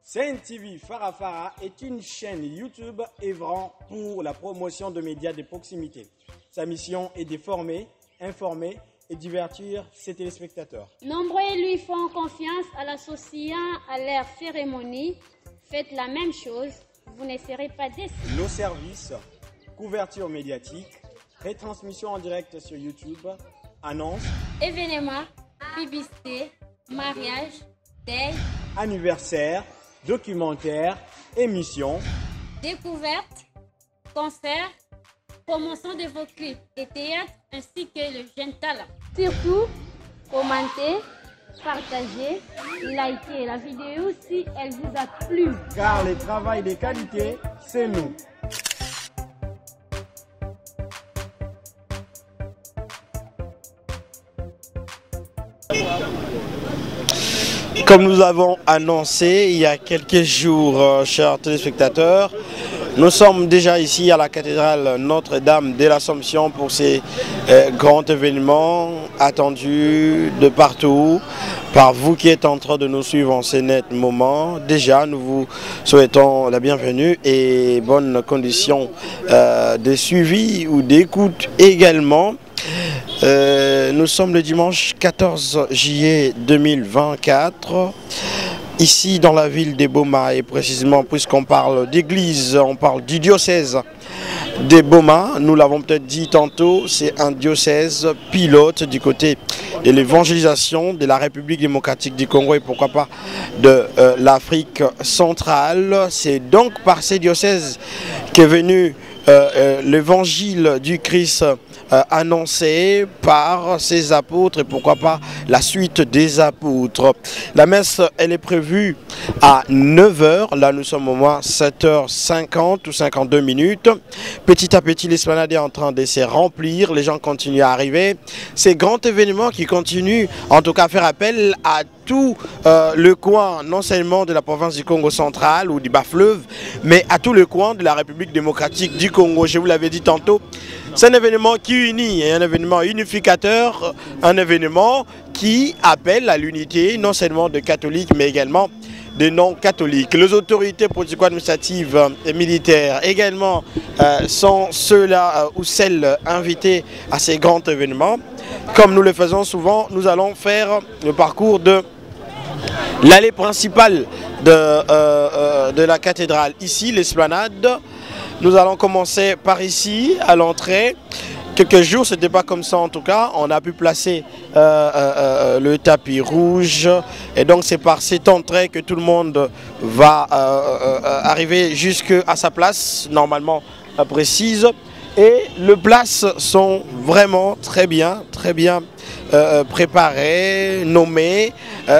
Sen TV Farafara est une chaîne YouTube œuvrant pour la promotion de médias de proximité. Sa mission est de former, informer et divertir ses téléspectateurs. Nombreux lui font confiance en l'associant à leur cérémonie. Faites la même chose, vous ne serez pas déçus. Nos services, couverture médiatique, retransmission en direct sur YouTube, annonces, événements, publicité, mariage, deuil, anniversaire, documentaires, émissions, découvertes, concerts, promotion de vos clips et théâtre ainsi que le jeune talent. Surtout, commentez, partagez, likez la vidéo si elle vous a plu. Car le travail de qualité, c'est nous. Comme nous avons annoncé il y a quelques jours, chers téléspectateurs, nous sommes déjà ici à la cathédrale Notre-Dame de l'Assomption pour ces grands événements attendus de partout par vous qui êtes en train de nous suivre en ce net moment. Déjà, nous vous souhaitons la bienvenue et bonnes conditions de suivi ou d'écoute également. Nous sommes le dimanche 14 juillet 2024, ici dans la ville de Boma, et précisément puisqu'on parle d'église, on parle du diocèse de Boma. Nous l'avons peut-être dit tantôt, c'est un diocèse pilote du côté de l'évangélisation de la République démocratique du Congo et pourquoi pas de l'Afrique centrale. C'est donc par ces diocèses qu'est venu l'évangile du Christ annoncé par ses apôtres et pourquoi pas la suite des apôtres. La messe, elle est prévue à 9 h. Là, nous sommes au moins 7h50 ou 52 minutes. Petit à petit, l'esplanade est en train de se remplir. Les gens continuent à arriver. Ces grands événements qui continuent, en tout cas, à faire appel à tout le coin, non seulement de la province du Congo central ou du bas-fleuve, mais à tout le coin de la République démocratique du Congo. Je vous l'avais dit tantôt, c'est un événement qui unit, un événement unificateur, un événement qui appelle à l'unité non seulement de catholiques, mais également de non-catholiques. Les autorités politico-administratives et militaires également sont ceux-là ou celles invitées à ces grands événements. Comme nous le faisons souvent, nous allons faire le parcours de l'allée principale de la cathédrale. Ici, l'esplanade. Nous allons commencer par ici, à l'entrée. Quelques jours, ce n'était pas comme ça en tout cas. On a pu placer le tapis rouge. Et donc, c'est par cette entrée que tout le monde va arriver jusqu'à sa place, normalement précise. Et les places sont vraiment très bien préparées, nommées. Il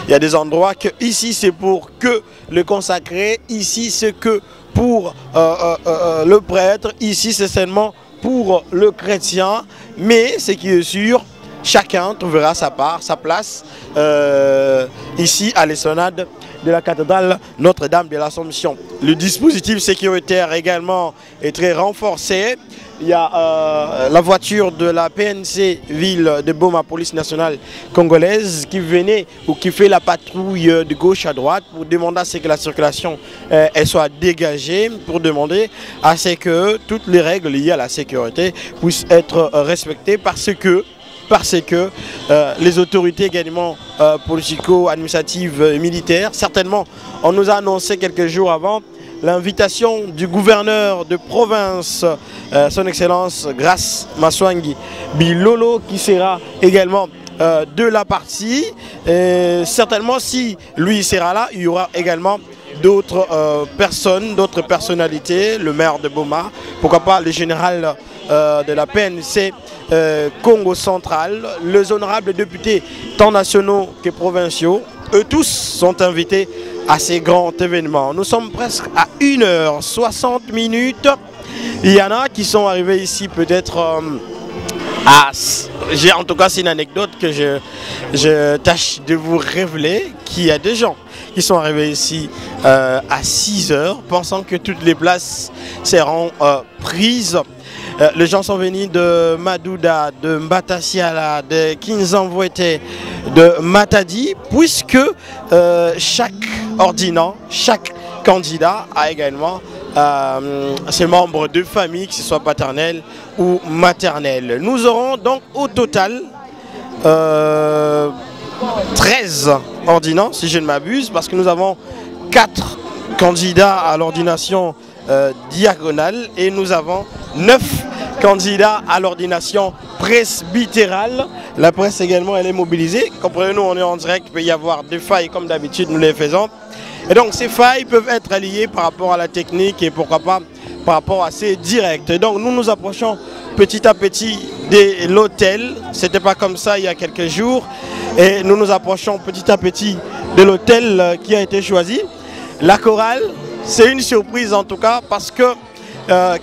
y a des endroits que ici c'est pour que le consacré, ici c'est que pour le prêtre, ici c'est seulement pour le chrétien. Mais ce qui est sûr, chacun trouvera sa part, sa place ici à l'esplanade de la cathédrale Notre-Dame de l'Assomption. Le dispositif sécuritaire également est très renforcé. Il y a la voiture de la PNC ville de Boma, police nationale congolaise, qui venait ou qui fait la patrouille de gauche à droite pour demander à ce que la circulation elle soit dégagée, pour demander à ce que toutes les règles liées à la sécurité puissent être respectées parce que les autorités également politico-administratives et militaires, certainement, on nous a annoncé quelques jours avant l'invitation du gouverneur de province, son excellence Grace Maswangi Bilolo, qui sera également de la partie. Et certainement, si lui sera là, il y aura également d'autres personnes, d'autres personnalités, le maire de Boma, pourquoi pas le général de la PNC Congo central, les honorables députés tant nationaux que provinciaux, eux tous sont invités à ces grands événements. Nous sommes presque à 1h60. Il y en a qui sont arrivés ici peut-être en tout cas c'est une anecdote que je tâche de vous révéler, qu'il y a des gens qui sont arrivés ici à 6 h pensant que toutes les places seront prises. Les gens sont venus de Madouda, de Mbatasiala, de Kinzanvouete, de Matadi, puisque chaque ordinant, chaque candidat a également ses membres de famille, que ce soit paternelle ou maternelle. Nous aurons donc au total 13 ordinants, si je ne m'abuse, parce que nous avons 4 candidats à l'ordination diagonale et nous avons 9 candidats à l'ordination presbytérale. La presse également, elle est mobilisée. Comprenez-nous, on est en direct, il peut y avoir des failles comme d'habitude, nous les faisons. Et donc ces failles peuvent être liées par rapport à la technique et pourquoi pas par rapport à ces directs. Et donc nous nous approchons petit à petit de l'hôtel. C'était pas comme ça il y a quelques jours. Et nous nous approchons petit à petit de l'hôtel qui a été choisi. La chorale, c'est une surprise en tout cas parce que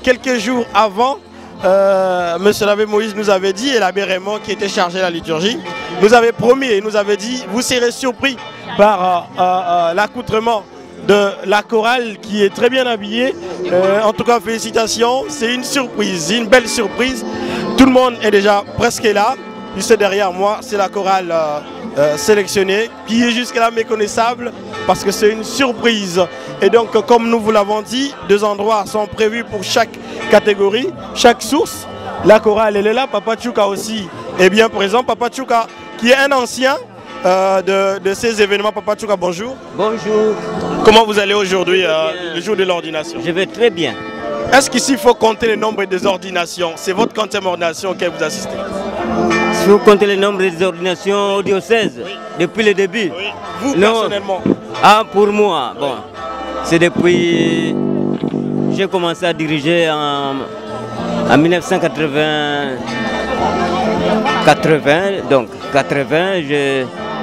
quelques jours avant, M. l'abbé Moïse nous avait dit, et l'abbé Raymond qui était chargé de la liturgie, nous avait promis et nous avait dit, vous serez surpris par l'accoutrement de la chorale qui est très bien habillée. En tout cas, félicitations, c'est une surprise, une belle surprise. Tout le monde est déjà presque là. Juste derrière moi, c'est la chorale sélectionnée qui est jusque-là méconnaissable parce que c'est une surprise. Et donc, comme nous vous l'avons dit, 2 endroits sont prévus pour chaque catégorie, chaque source. La chorale, elle est là. Papa Tchouka aussi est bien présent. Papa Tchouka, qui est un ancien de ces événements. Papa Tchouka, bonjour. Bonjour. Comment vous allez aujourd'hui, le jour de l'ordination? Je vais très bien. Est-ce qu'ici, il faut compter le nombre des ordinations? C'est votre 40e ordination auquel vous assistez? Si vous comptez le nombre des ordinations au diocèse, oui. Depuis le début? Oui. Vous, personnellement? Ah, pour moi, bon, c'est depuis... J'ai commencé à diriger en 1980, donc 80,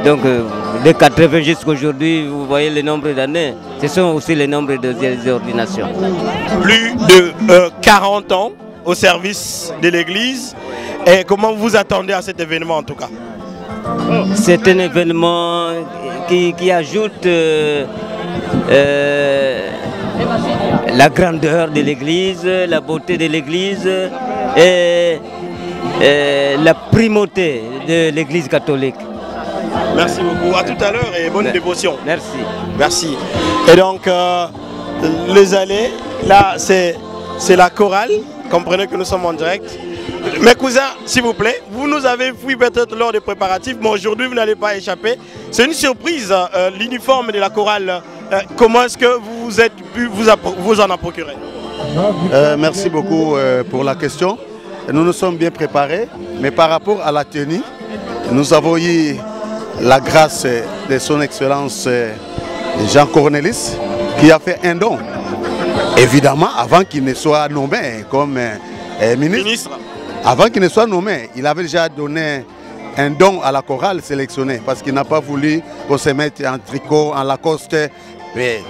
donc de 80 jusqu'à aujourd'hui, vous voyez le nombre d'années. Ce sont aussi le nombre des ordinations. Plus de 40 ans au service de l'Église. Et comment vous attendez à cet événement en tout cas? C'est un événement qui ajoute la grandeur de l'Église, la beauté de l'Église et la primauté de l'Église catholique. Merci beaucoup. À tout à l'heure et bonne dévotion. Merci. Merci. Et donc, les allées, là, c'est la chorale. Comprenez que nous sommes en direct. Mes cousins, s'il vous plaît, vous nous avez fui peut-être lors des préparatifs, mais aujourd'hui, vous n'allez pas échapper. C'est une surprise, l'uniforme de la chorale. Comment est-ce que vous êtes pu vous en procurer? Merci beaucoup pour la question. Nous nous sommes bien préparés, mais par rapport à la tenue, nous avons eu la grâce de son Excellence Jean Cornelis qui a fait un don. Évidemment, avant qu'il ne soit nommé comme ministre, avant qu'il ne soit nommé, il avait déjà donné un don à la chorale sélectionnée parce qu'il n'a pas voulu qu'on se mette en tricot, en Lacoste. Mais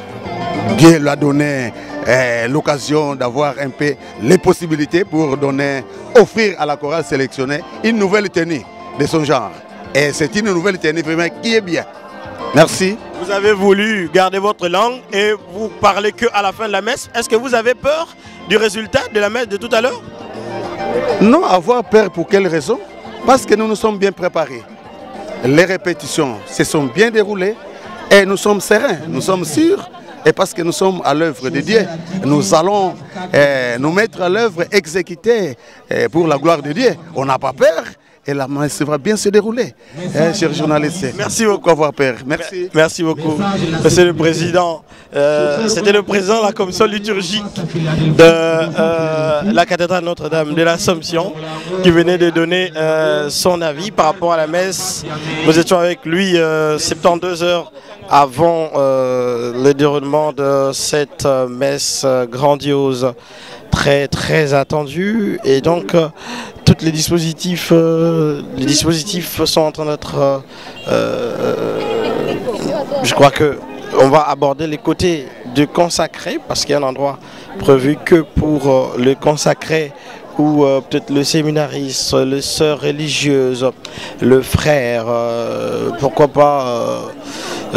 Dieu lui a donné l'occasion d'avoir un peu les possibilités pour offrir à la chorale sélectionnée une nouvelle tenue de son genre. Et c'est une nouvelle tenue vraiment qui est bien. Merci. Vous avez voulu garder votre langue et vous parlez qu'à la fin de la messe. Est-ce que vous avez peur du résultat de la messe de tout à l'heure? Non, avoir peur pour quelle raison? Parce que nous nous sommes bien préparés. Les répétitions se sont bien déroulées et nous sommes sereins, nous sommes sûrs. Et parce que nous sommes à l'œuvre de Dieu, nous allons nous mettre à l'œuvre, exécuter pour la gloire de Dieu. On n'a pas peur. Et la messe va bien se dérouler, cher journaliste. Merci beaucoup. Avoir peur. Merci. Merci beaucoup. Monsieur le Président, c'était le président de la commission liturgique de la cathédrale Notre-Dame de l'Assomption qui venait de donner son avis par rapport à la messe. Nous étions avec lui 72 heures avant le déroulement de cette messe grandiose, très attendue. Et donc, tous les dispositifs sont en train d'être... je crois qu'on va aborder les côtés du consacré, parce qu'il y a un endroit prévu que pour le consacré, où peut-être le séminariste, les sœurs religieuses, le frère, pourquoi pas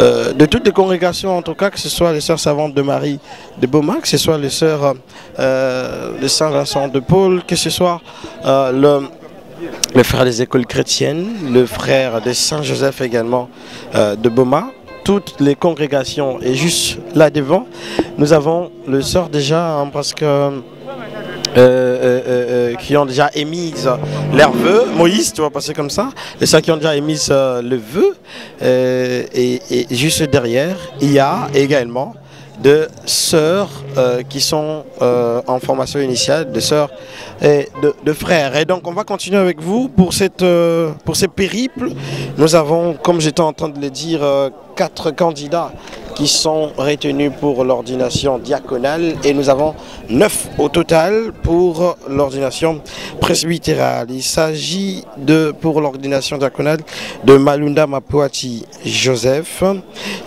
de toutes les congrégations, en tout cas, que ce soit les Sœurs Savantes de Marie de Boma, que ce soit les Sœurs de Saint-Vincent de Paul, que ce soit le frère des écoles chrétiennes, le frère de Saint-Joseph également de Boma. Toutes les congrégations, et juste là devant, nous avons le sort déjà, hein, parce que qui ont déjà émis leur vœu. Moïse, tu vas passer comme ça. Les sœurs qui ont déjà émis le vœu. Et juste derrière, il y a également de sœurs qui sont en formation initiale, de sœurs et de frères. Et donc on va continuer avec vous pour ces périples. Nous avons, comme j'étais en train de le dire, 4 candidats qui sont retenus pour l'ordination diaconale et nous avons 9 au total pour l'ordination presbytérale. Il s'agit pour l'ordination diaconale de Malunda Mapuati Joseph.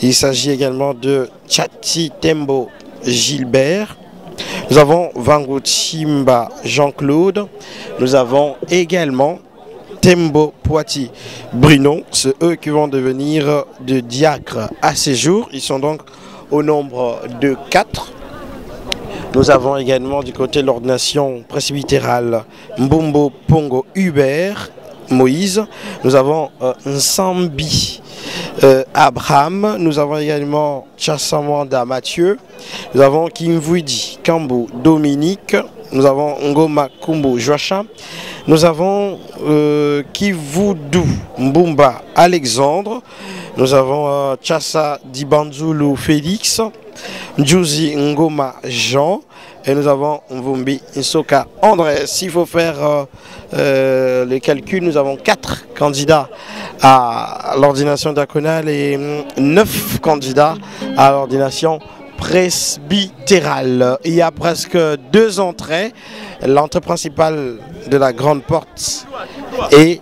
Il s'agit également de Tchati Tembo Gilbert. Nous avons Vangochimba Jean-Claude. Nous avons également Tembo Poiti Bruno, c'est eux qui vont devenir de diacres à ces jours. Ils sont donc au nombre de 4. Nous avons également du côté de l'ordination presbytérale Mbombo Pongo Hubert Moïse. Nous avons Nsambi Abraham. Nous avons également Chassamwanda Mathieu. Nous avons Kimvuidi Kambo Dominique. Nous avons Ngoma Kumbo Joachim. Nous avons Kivoudou Mbumba Alexandre. Nous avons Chassa Dibanzulu Félix. Njuzi Ngoma Jean. Et nous avons Mvumbi Nsoka André. S'il faut faire les calculs, nous avons 4 candidats à l'ordination diaconale et 9 candidats à l'ordination presbytérale. Il y a presque 2 entrées. L'entrée principale de la grande porte et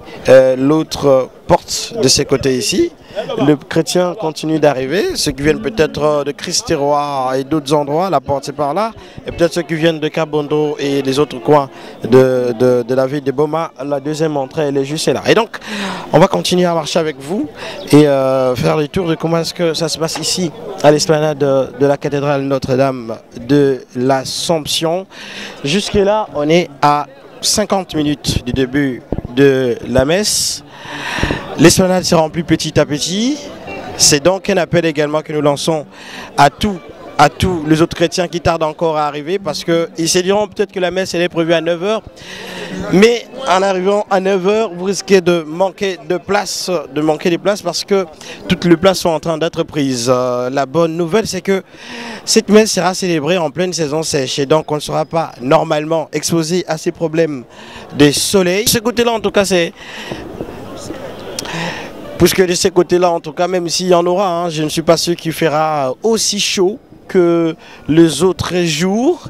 l'autre porte de ces côtés ici. Le chrétien continue d'arriver, ceux qui viennent peut-être de Christ-Terroir et d'autres endroits, la porte c'est par là, et peut-être ceux qui viennent de Kabondo et des autres coins de la ville de Boma, la deuxième entrée elle est juste là. Et donc on va continuer à marcher avec vous et faire le tour de comment est-ce que ça se passe ici à l'esplanade de la cathédrale Notre-Dame de l'Assomption. Jusque là on est à 50 minutes du début de la messe. L'esplanade se remplit petit à petit. C'est donc un appel également que nous lançons à tous les autres chrétiens qui tardent encore à arriver parce qu'ils se diront peut-être que la messe elle est prévue à 9 h. Mais en arrivant à 9 h, vous risquez de manquer des places parce que toutes les places sont en train d'être prises. La bonne nouvelle, c'est que cette messe sera célébrée en pleine saison sèche et donc on ne sera pas normalement exposé à ces problèmes de soleil. De ce côté-là, en tout cas, c'est... Puisque de ces côtés-là, en tout cas, même s'il y en aura, hein, je ne suis pas sûr qu'il fera aussi chaud que les autres jours.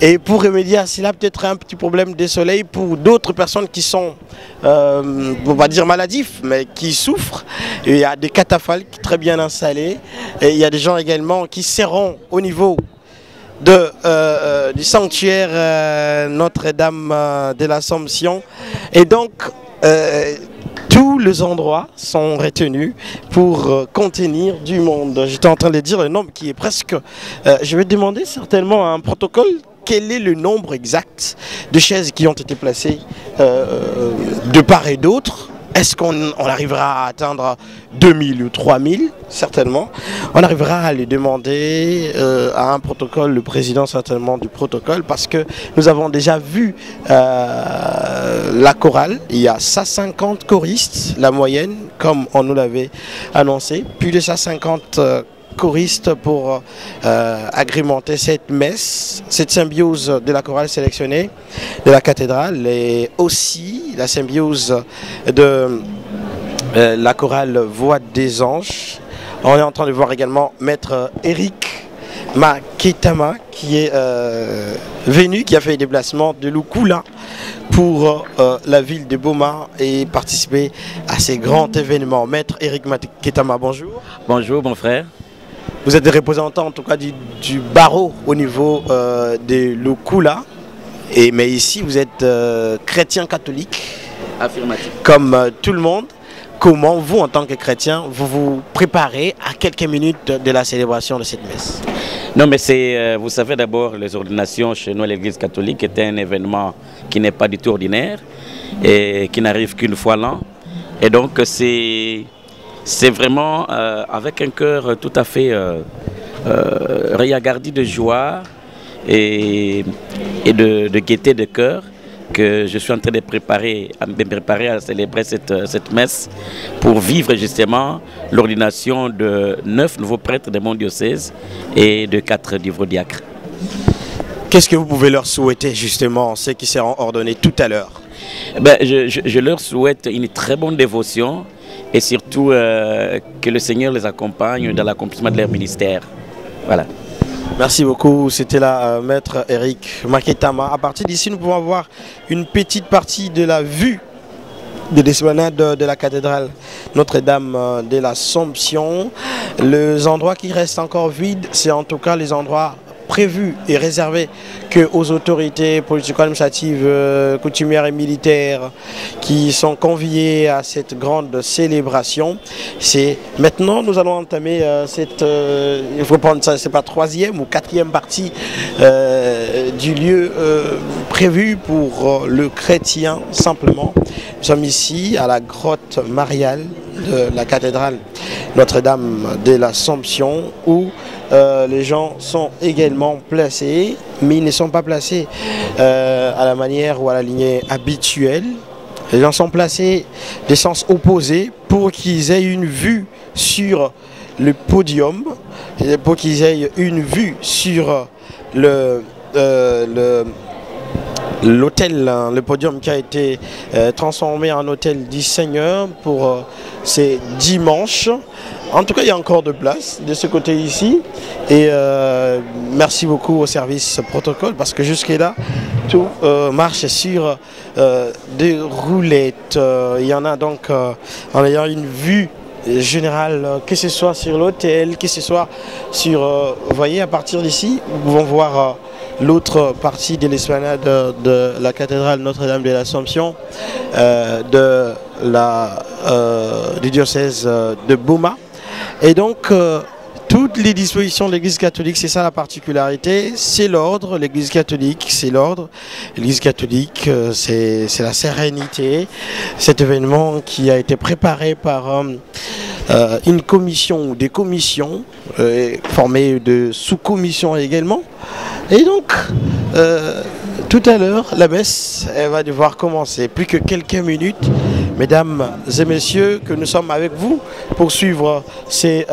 Et pour remédier à cela, peut-être un petit problème de soleil pour d'autres personnes qui sont, on va dire maladifs, mais qui souffrent. Et il y a des catafalques très bien installés. Et il y a des gens également qui seront au niveau du sanctuaire Notre-Dame de l'Assomption. Et donc, tous les endroits sont retenus pour contenir du monde. J'étais en train de dire le nombre qui est presque... je vais demander certainement à un protocole quel est le nombre exact de chaises qui ont été placées de part et d'autre. Est-ce qu'on arrivera à atteindre 2000 ou 3000? Certainement. On arrivera à lui demander à un protocole, le président certainement du protocole, parce que nous avons déjà vu la chorale. Il y a 150 choristes, la moyenne, comme on nous l'avait annoncé. Plus de 150 choristes pour agrémenter cette messe, cette symbiose de la chorale sélectionnée de la cathédrale et aussi la symbiose de la chorale Voix des Anges. On est en train de voir également maître Eric Maketama qui est venu, qui a fait des déplacements de Lukula pour la ville de Boma et participer à ces grands événements. Maître Eric Maketama, bonjour. Bonjour mon frère. Vous êtes des représentants en tout cas du barreau au niveau de Lukula, mais ici vous êtes chrétien catholique. Affirmatif. Comme tout le monde. comment vous, en tant que chrétien, vous vous préparez à quelques minutes de la célébration de cette messe? Non, mais c'est, vous savez, d'abord, les ordinations chez nous à l'Église catholique est un événement qui n'est pas du tout ordinaire et qui n'arrive qu'une fois l'an. Et donc, c'est vraiment avec un cœur tout à fait réagardi de joie et de gaieté de cœur que je suis en train de me préparer à célébrer cette messe pour vivre justement l'ordination de 9 nouveaux prêtres de mon diocèse et de 4 livres diacres. Qu'est-ce que vous pouvez leur souhaiter justement, ceux qui seront ordonnés tout à l'heure? Ben, je leur souhaite une très bonne dévotion et surtout que le Seigneur les accompagne dans l'accomplissement de leur ministère. Voilà. Merci beaucoup, c'était là Maître Eric Maketama. À partir d'ici, nous pouvons avoir une petite partie de la vue de l'esplanade de la cathédrale Notre-Dame de l'Assomption. Les endroits qui restent encore vides, c'est en tout cas les endroits prévus et réservés aux autorités politico-administratives, coutumières et militaires qui sont conviées à cette grande célébration. Maintenant, nous allons entamer cette, il faut prendre ça, c'est pas 3e ou 4e partie du lieu prévu pour le chrétien simplement. Nous sommes ici à la grotte mariale de la cathédrale Notre-Dame de l'Assomption où les gens sont également placés, mais ils ne sont pas placés à la manière ou à la lignée habituelle. Les gens sont placés des sens opposés pour qu'ils aient une vue sur le podium, pour qu'ils aient une vue sur l'hôtel, le podium qui a été transformé en hôtel du Seigneur pour ces dimanches. En tout cas, il y a encore de place de ce côté ici. Et merci beaucoup au service protocole parce que jusque-là, tout marche sur des roulettes. Il y en a donc en ayant une vue générale, que ce soit sur l'hôtel, que ce soit sur... vous voyez, à partir d'ici, nous pouvons voir l'autre partie de l'esplanade de la cathédrale Notre-Dame de l'Assomption du diocèse de Boma. Et donc, toutes les dispositions de l'Église catholique, c'est ça la particularité, c'est l'ordre, l'Église catholique, c'est l'ordre. L'Église catholique, c'est la sérénité. Cet événement qui a été préparé par une commission ou des commissions, formées de sous-commissions également. Et donc, tout à l'heure, la messe, elle va devoir commencer. Plus que quelques minutes, mesdames et messieurs, que nous sommes avec vous pour suivre cette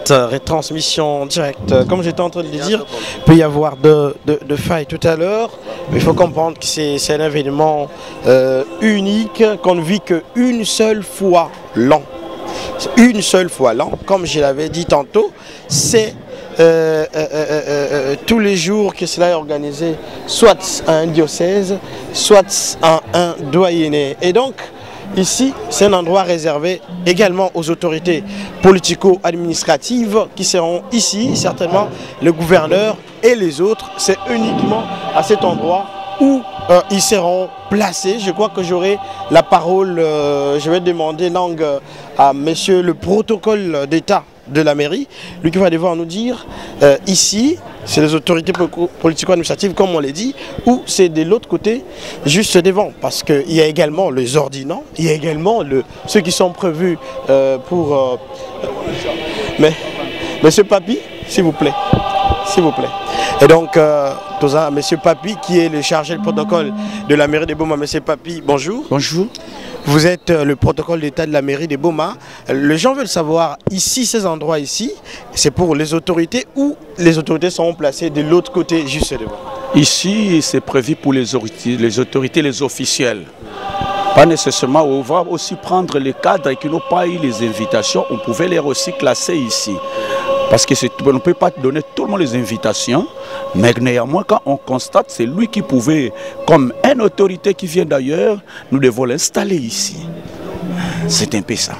retransmission directe. Comme j'étais en train de le dire, il peut y avoir de failles tout à l'heure. Mais il faut comprendre que c'est un événement unique qu'on ne vit qu'une seule fois l'an. Une seule fois l'an. Comme je l'avais dit tantôt, c'est tous les jours que cela est organisé, soit à un diocèse, soit à un doyenné. Et donc, ici, c'est un endroit réservé également aux autorités politico-administratives qui seront ici, certainement le gouverneur et les autres. C'est uniquement à cet endroit où ils seront placés. Je crois que j'aurai la parole, je vais demander langue à monsieur le protocole d'État de la mairie, lui qui va devoir nous dire ici, c'est les autorités politico-administratives comme on l'a dit, ou c'est de l'autre côté, juste devant, parce qu'il y a également les ordinants, il y a également ceux qui sont prévus pour... mais, monsieur Papi, s'il vous plaît, s'il vous plaît. Et donc, monsieur Papi, qui est le chargé de protocole de la mairie de Boma. Monsieur Papi, bonjour. Bonjour. Vous êtes le protocole d'État de la mairie de Boma. Les gens veulent savoir, ici, ces endroits ici, c'est pour les autorités ou les autorités seront placées de l'autre côté, juste devant? Ici, c'est prévu pour les autorités, les officiels. Pas nécessairement, on va aussi prendre les cadres qui n'ont pas eu les invitations, on pouvait les aussi classer ici. Parce qu'on ne peut pas donner tout le monde les invitations, mais néanmoins, quand on constate, c'est lui qui pouvait, comme une autorité qui vient d'ailleurs, nous devons l'installer ici. C'est un peu ça.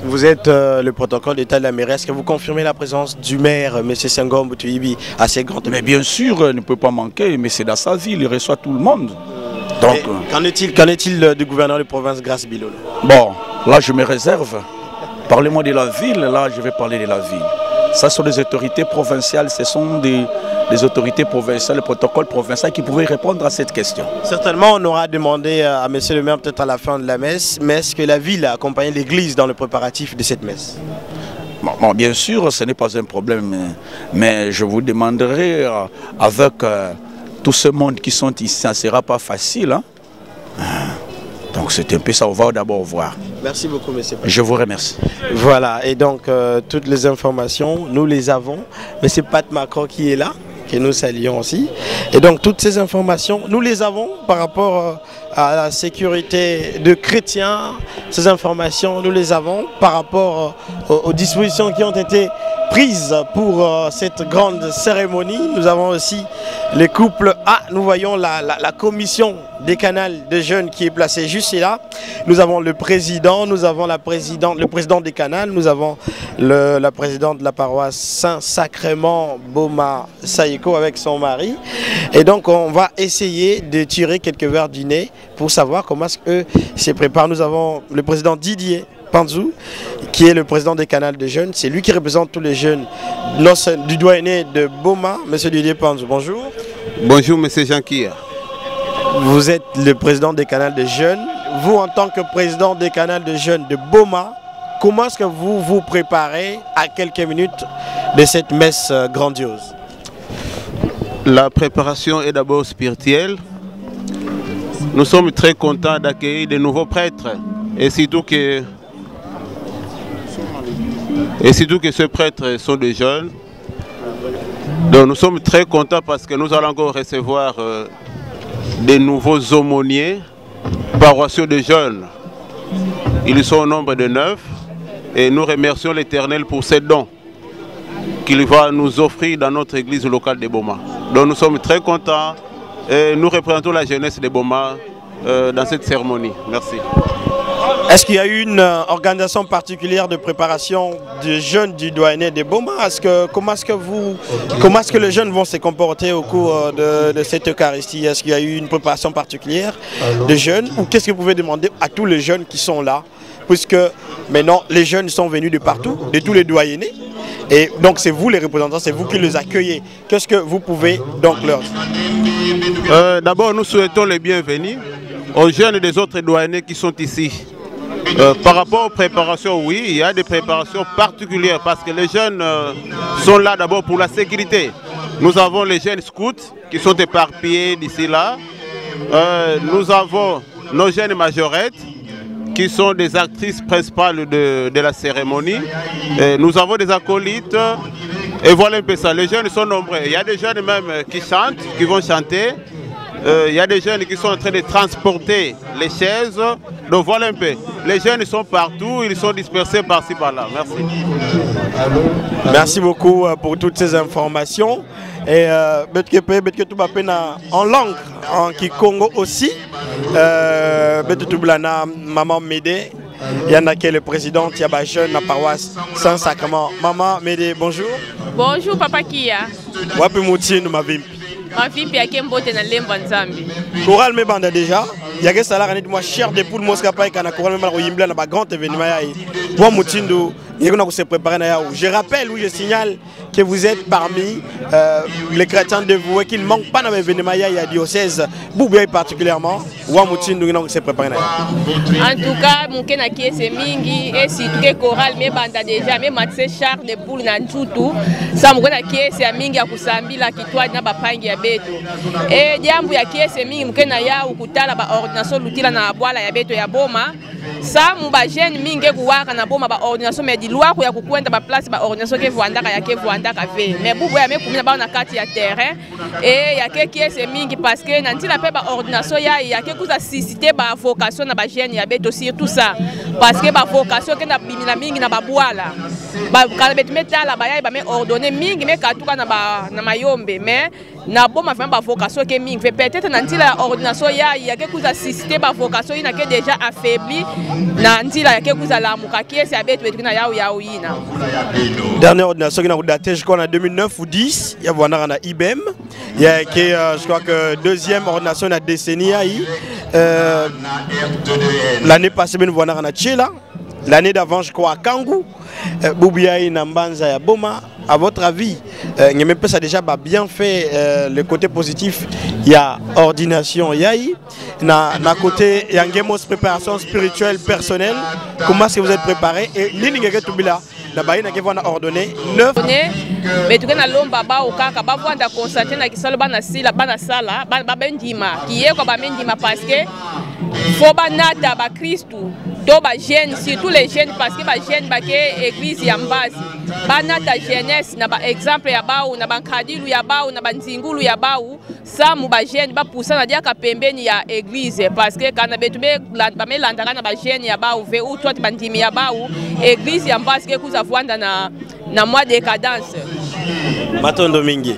Vous êtes le protocole d'État de la mairie. Est-ce que vous confirmez la présence du maire, M. Senghor Boutouibi, à ces grandes... Mais bien sûr, il ne peut pas manquer, mais c'est dans sa ville, il reçoit tout le monde. Donc, qu'en est-il du gouverneur de province Grace Bilolo? Bon, là je me réserve. Parlez-moi de la ville, là je vais parler de la ville. Ça sont des autorités provinciales, ce sont des autorités provinciales, le protocole provincial qui pouvaient répondre à cette question. Certainement, on aura demandé à monsieur le maire peut-être à la fin de la messe, mais est-ce que la ville a accompagné l'église dans le préparatif de cette messe? Bon, bien sûr, ce n'est pas un problème, mais je vous demanderai, avec tout ce monde qui sont ici, ça ne sera pas facile. Hein? Donc c'est un peu ça, on va d'abord voir. Merci beaucoup, monsieur. Je vous remercie. Voilà, et donc toutes les informations, nous les avons. Monsieur Pat Macron qui est là, que nous saluons aussi. Et donc toutes ces informations, nous les avons par rapport à la sécurité de chrétiens. Ces informations, nous les avons par rapport aux dispositions qui ont été prises pour cette grande cérémonie. Nous avons aussi les couples. Ah, nous voyons la commission des canals de jeunes qui est placée juste là. Nous avons le président, nous avons le président des canals, nous avons la présidente de la paroisse Saint-Sacrement Boma Saïko avec son mari. Et donc on va essayer de tirer quelques verres du nez pour savoir comment est-ce qu'eux se préparent. Nous avons le président Didier Panzou, qui est le président des canals de jeunes. C'est lui qui représente tous les jeunes du doyenné de Boma. Monsieur Didier Panzou, bonjour. Bonjour, monsieur Jean-Kia. Vous êtes le président des canals de jeunes. Vous, en tant que président des canals de jeunes de Boma, comment est-ce que vous vous préparez à quelques minutes de cette messe grandiose? La préparation est d'abord spirituelle. Nous sommes très contents d'accueillir de nouveaux prêtres. Et surtout que ces prêtres sont des jeunes. Donc nous sommes très contents parce que nous allons encore recevoir des nouveaux aumôniers, paroissiaux de jeunes. Ils sont au nombre de 9 et nous remercions l'Éternel pour ces dons qu'il va nous offrir dans notre église locale de Boma. Donc nous sommes très contents et nous représentons la jeunesse de Boma dans cette cérémonie. Merci. Est-ce qu'il y a eu une organisation particulière de préparation des jeunes du doyenné de Boma? Comment est-ce que les jeunes vont se comporter au cours de cette Eucharistie? Est-ce qu'il y a eu une préparation particulière des jeunes? Ou qu'est-ce que vous pouvez demander à tous les jeunes qui sont là? Puisque maintenant les jeunes sont venus de partout, de tous les doyennés. Et donc c'est vous les représentants, c'est vous qui les accueillez. Qu'est-ce que vous pouvez donc leur dire? D'abord nous souhaitons les bienvenus aux jeunes des autres doyennés qui sont ici. Par rapport aux préparations, oui, il y a des préparations particulières parce que les jeunes sont là d'abord pour la sécurité. Nous avons les jeunes scouts qui sont éparpillés d'ici là. Nous avons nos jeunes majorettes qui sont des actrices principales de la cérémonie. Nous avons des acolytes et voilà un peu ça. Les jeunes sont nombreux. Il y a des jeunes même qui chantent, qui vont chanter. Il y a des jeunes qui sont en train de transporter les chaises. Donc voilà un peu. Les jeunes sont partout, ils sont dispersés par-ci par-là. Merci. Merci beaucoup pour toutes ces informations. Et en langue, en Kikongo aussi. Maman Médé, il y en a qui est le président, il y a des jeunes à la paroisse Saint-Sacrement. Maman Médé, bonjour. Bonjour Papa Kia. Wapi Moutine ma vie. Ma fille puis akem bote na lemba nzambi. Choral me banda déjà. Il y a que ça là moi cher de poule mosca pa kana choral me banda yimbla na ba grand événement ya. Moi Moutindo, il y a se préparer na ya. Je rappelle ou je signale que vous êtes parmi les chrétiens dévoués qui ne manquent pas dans l'événement ya diocèse Boubé particulièrement. Wa Moutindo ngi se préparer na ya. En tout cas, mon kena qui est mingi et si tout que choral me banda déjà même matse char de poule na ntutu. Ça mo kena qui c'est mingi ya kusambila kitwa na ba pangi ya beto. Et jambo ya kiese mingi mkena ya ukutala ba ordination lutila na bwala ya beto ya Boma. Sa mba jeune mingi kuwaka na Boma ba ordination mais di loi ko ya kukwenda ba place ba ordination ke vuandaka ya ke vuandaka ve. Mais bubu ya me kumina ba na kati ya terrain et ya ke kiese mingi parce que nantila pe ba ordination ya ke kuza susciter ba vocation na ba jeune ya beto surtout ça parce que ba vocation ke na bimina mingi na ba bwala. Ba kalbet metala ba ya ba me ordonner mingi me katuka na ba na mayombe mais na boma vraiment ba vocation ke mingi fait peut-être na ndila ordination ya ke kuza assisté ba vocation ina ke déjà affaibli na ndila ya ke kuza la muka kiesi abetu betu na yao ina. Dernière ordination qui a daté je crois en 2009 ou 10, il y a voilà na IBM, il y a qui je crois que deuxième ordination la décennie l'année passée ben voilà na Tchela, l'année d'avant je crois à Kangou, Boubiaï na Mbanza ya Boma. À votre avis, ça a déjà bien fait le côté positif. Il y a ordination, il y a côté il y a une préparation spirituelle personnelle. Comment est-ce que vous êtes préparé et l'inigue tout là, la baïna qui va ordonner 9. Mais tu as l'homme baba au kaka baba anda constater na kisalo bana sila bana sala baba bendima qui est comme bendima parce que faut banata ba Christou. To ba jeune surtout les jeunes parce que ba jeune ba ke église ya mbasi bana ta jeunesse na ba exemple ya baou na bankadilu ya baou na banzingulu ya baou samu ba jeune ba poussa na dia ka pembeni ya église parce que kana betu be ba melandaka na ba jeune ya baou ve ou toi bandimi ya baou église ya mbasi ke kuza vwanda na mois de décadence. Matondo Mingi.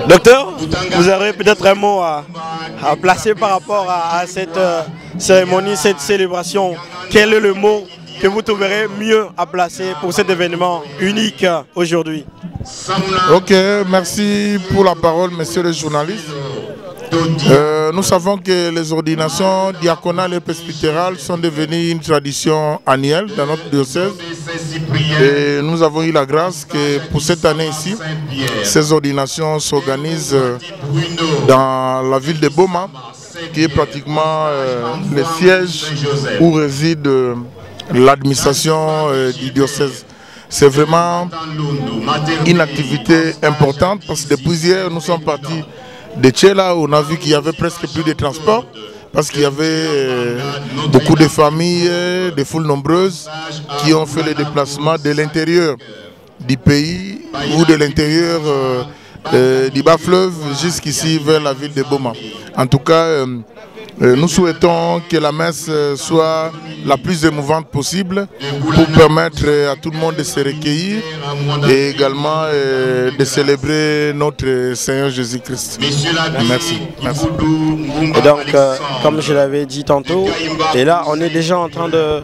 Docteur, vous aurez peut-être un mot à placer par rapport à cette cérémonie, cette célébration. Quel est le mot que vous trouverez mieux à placer pour cet événement unique aujourd'hui? Ok, merci pour la parole, monsieur le journaliste. Nous savons que les ordinations diaconales et presbytérales sont devenues une tradition annuelle dans notre diocèse. Et nous avons eu la grâce que pour cette année ici, ces ordinations s'organisent dans la ville de Boma, qui est pratiquement le siège où réside l'administration du diocèse. C'est vraiment une activité importante parce que depuis hier, nous sommes partis de Tchela, on a vu qu'il y avait presque plus de transport parce qu'il y avait beaucoup de familles, des foules nombreuses qui ont fait le déplacement de l'intérieur du pays ou de l'intérieur du bas-fleuve jusqu'ici vers la ville de Boma. En tout cas, nous souhaitons que la messe soit la plus émouvante possible pour permettre à tout le monde de se recueillir et également de célébrer notre Seigneur Jésus-Christ. Merci. Merci. Et donc, comme je l'avais dit tantôt, et là on est déjà en train de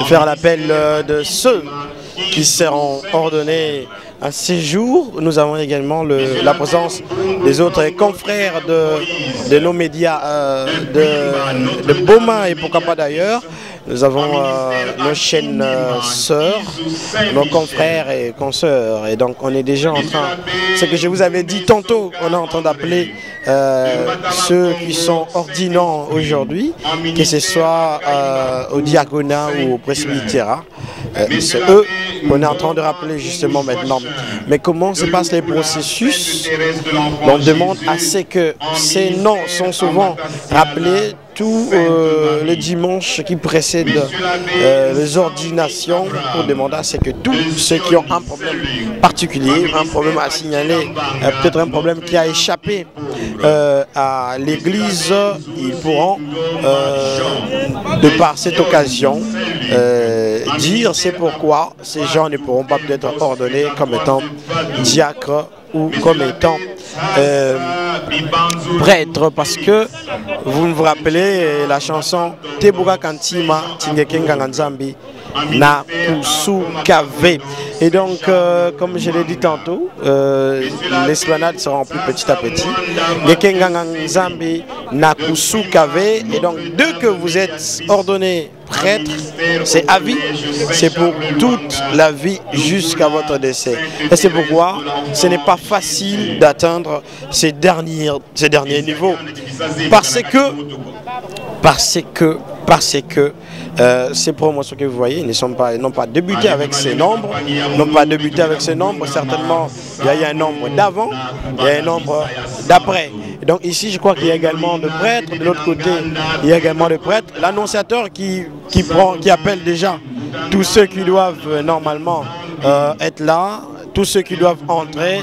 faire l'appel de ceux qui seront ordonnés à ces jours. Nous avons également la présence des autres confrères de nos médias de Boma et pourquoi pas d'ailleurs. Nous avons nos chaînes sœurs, nos confrères et consoeurs. Et donc on est déjà en train, ce que je vous avais dit tantôt, on est en train d'appeler ceux qui sont ordinants aujourd'hui, que ce soit au diaconat ou au presbytérat. C'est eux qu'on est en train de rappeler justement maintenant. Mais comment se passent les processus? On demande à ce que ces noms sont souvent rappelés tout le dimanche qui précède les ordinations pour demander à ce que tous ceux qui ont un problème particulier, un problème à signaler, peut-être un problème qui a échappé à l'église, ils pourront, de par cette occasion, dire c'est pourquoi ces gens ne pourront pas peut-être ordonner comme étant diacre ou comme étant prêtre, parce que vous vous rappelez la chanson Tebuka Kantima Tingekenga Nzambi na Kusukave. Et donc, comme je l'ai dit tantôt, l'esplanade se remplit petit à petit. Ngekenga Nzambi na Kusukave. Et donc, dès que vous êtes ordonné prêtre, c'est à vie, c'est pour toute la vie jusqu'à votre décès. Et c'est pourquoi ce n'est pas facile d'atteindre ces derniers niveaux. Parce que ces promotions que vous voyez n'ont pas débuté avec ces nombres, certainement il y a un nombre d'avant, il y a un nombre d'après. Donc ici je crois qu'il y a également de prêtres, de l'autre côté il y a également de prêtres, l'annonciateur qui appelle déjà tous ceux qui doivent normalement être là, tous ceux qui doivent entrer,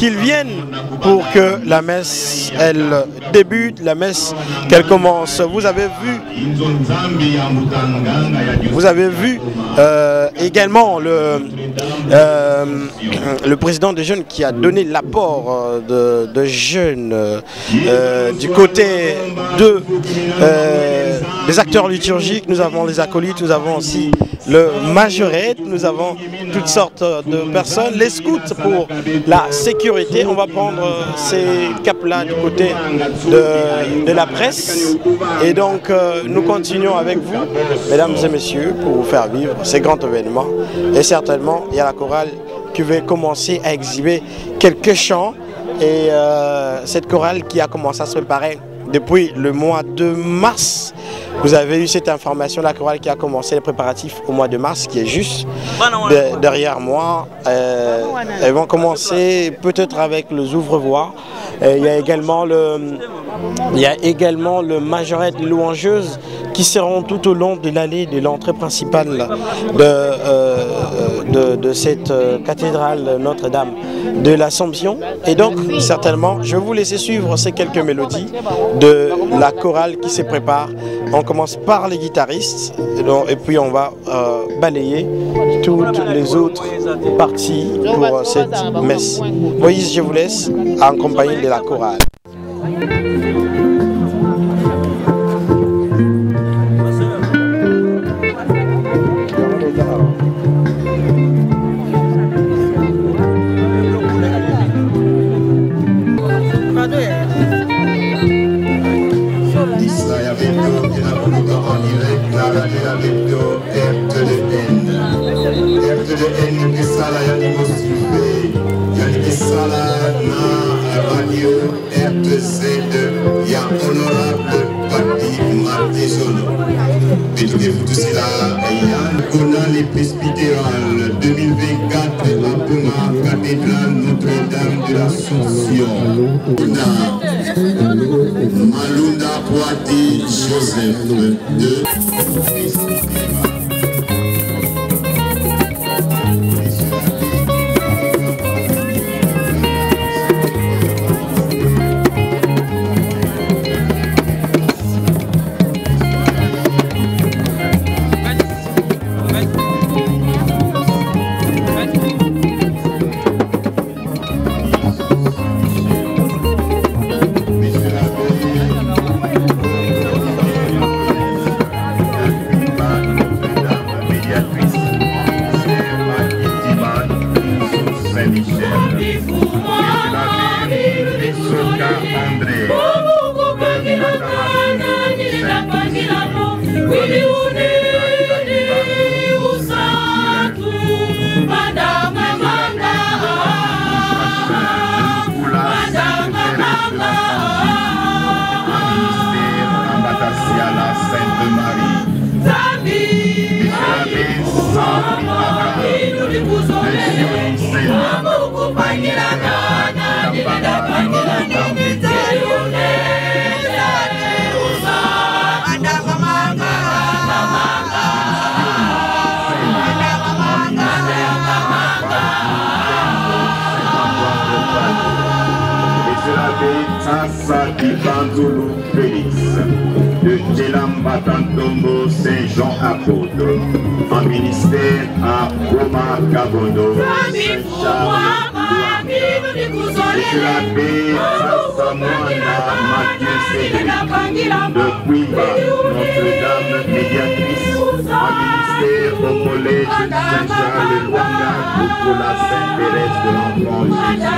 qu'ils viennent pour que la messe, elle débute, la messe, qu'elle commence. Vous avez vu également le président des jeunes qui a donné l'apport de jeunes du côté des acteurs liturgiques. Nous avons les acolytes, nous avons aussi le majorette, nous avons toutes sortes de personnes, les scouts pour la sécurité. On va prendre ces caps-là du côté de la presse et donc nous continuons avec vous, mesdames et messieurs, pour vous faire vivre ces grands événements. Et certainement, il y a la chorale qui va commencer à exhiber quelques chants et cette chorale qui a commencé à se préparer depuis le mois de mars. Vous avez eu cette information, la chorale qui a commencé les préparatifs au mois de mars, qui est juste derrière moi. Elles vont commencer peut-être avec les ouvre-voix. Il y a également le majorette louangeuse qui seront tout au long de l'allée de l'entrée principale de cette cathédrale Notre-Dame de l'Assomption. Et donc, certainement, je vais vous laisser suivre ces quelques mélodies de la chorale qui se prépare. On commence par les guitaristes et puis on va balayer toutes les autres parties pour cette messe. Moïse, je vous laisse en compagnie de la chorale. Les presbytérales 2024 à Puma, cathédrale Notre-Dame de l'Assomption. Malunda Poiti Joseph de de Djelambatantombo Saint-Jean apôtre, en ministère à Goma Kabondo, Saint-Charles, Monsieur l'abbé Sassamouana Mathieu Cédric, de Quimba, Notre-Dame médiatrice, en ministère au collège Saint-Charles Luanga pour la Sainte-Thérèse de l'Enfant Jésus.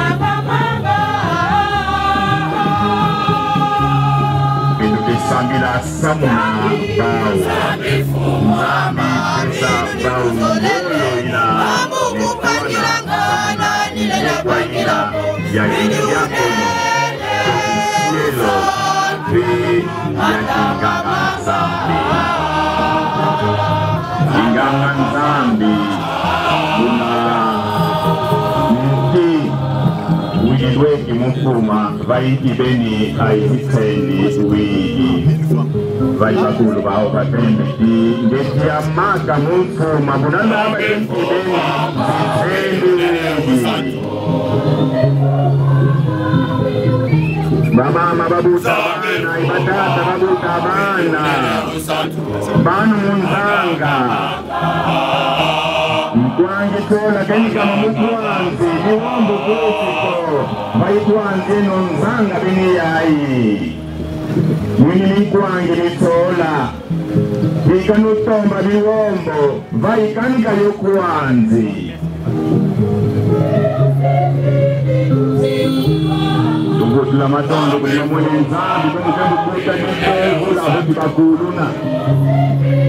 Sambila Samuna Bao Mami Pesa Bao Nina Nipana Nipana Yaki Yakono Cielo Ve Yakinga Zambi Ingangan Zambi Bunala Mti Ujiwe Kimufuma Vaiti Beni Aiziteni Uiji vai bakulu bao batende ngeti amaka mufuma bunana abayenzi beni Bamama babuta bana, ibatata babuta bana. Banu munzanga. Mkwange tola kanika mamukwanze, niwambo kusiko. Baikwanze nonzanga bini yai. Mwini mkwange nitola. Ikanutomba biwombo, vaikanika yokwanze. Tungutula matondo kulima mwene nzambi Kumukambu kuta nitevu la huti bakuluna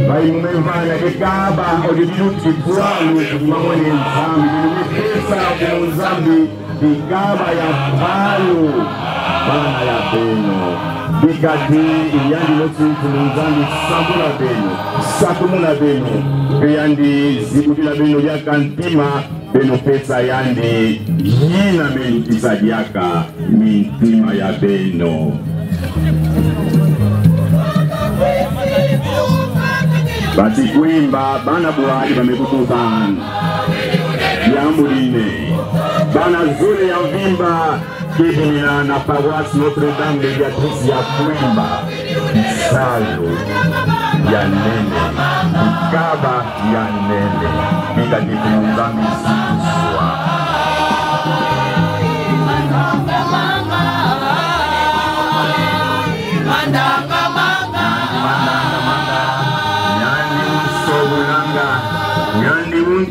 Vai mumevana kekaba Odibiluti kualu kulima mwene nzambi Nilumipesa kulima nzambi Kikaba ya palu Bana ya beno Bikati iyandi lotu kulima nzambi Sambula beno Sakumula beno Kuyandi zibutila beno ya kantima Beno pesa yandi Yina mentisa diaka Mintima ya beno Bati kuimba Bana buhari bamekutubana Yambuline Bana zule ya vimba Kibina na paroisse Notre Dame Mediatrice ya kuimba Salo ya nene Kaba ya nene Bika difunzami siswa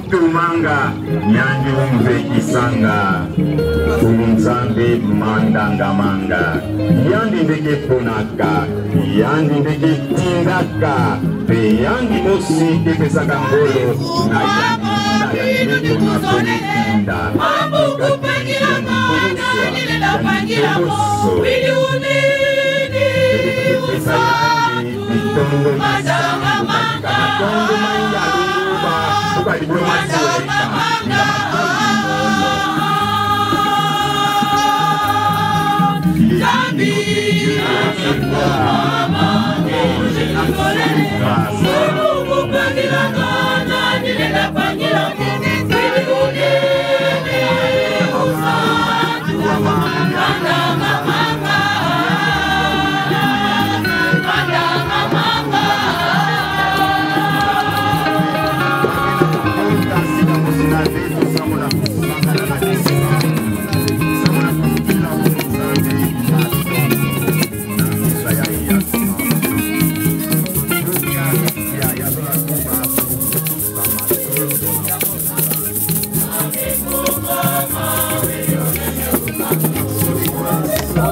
Tumanga, nyandi umvekisanga Tumzambe mandanga manga Yandi ndeke ponaka Yandi ndeke tindaka Pe yandi mosi kepesaka ngolo Na yandi na pone tinda Mambu kupangira mwana Nilenda pangira mo Wili unini Mandanga manga Matongo manga Buka diplomasi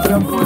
Thank you.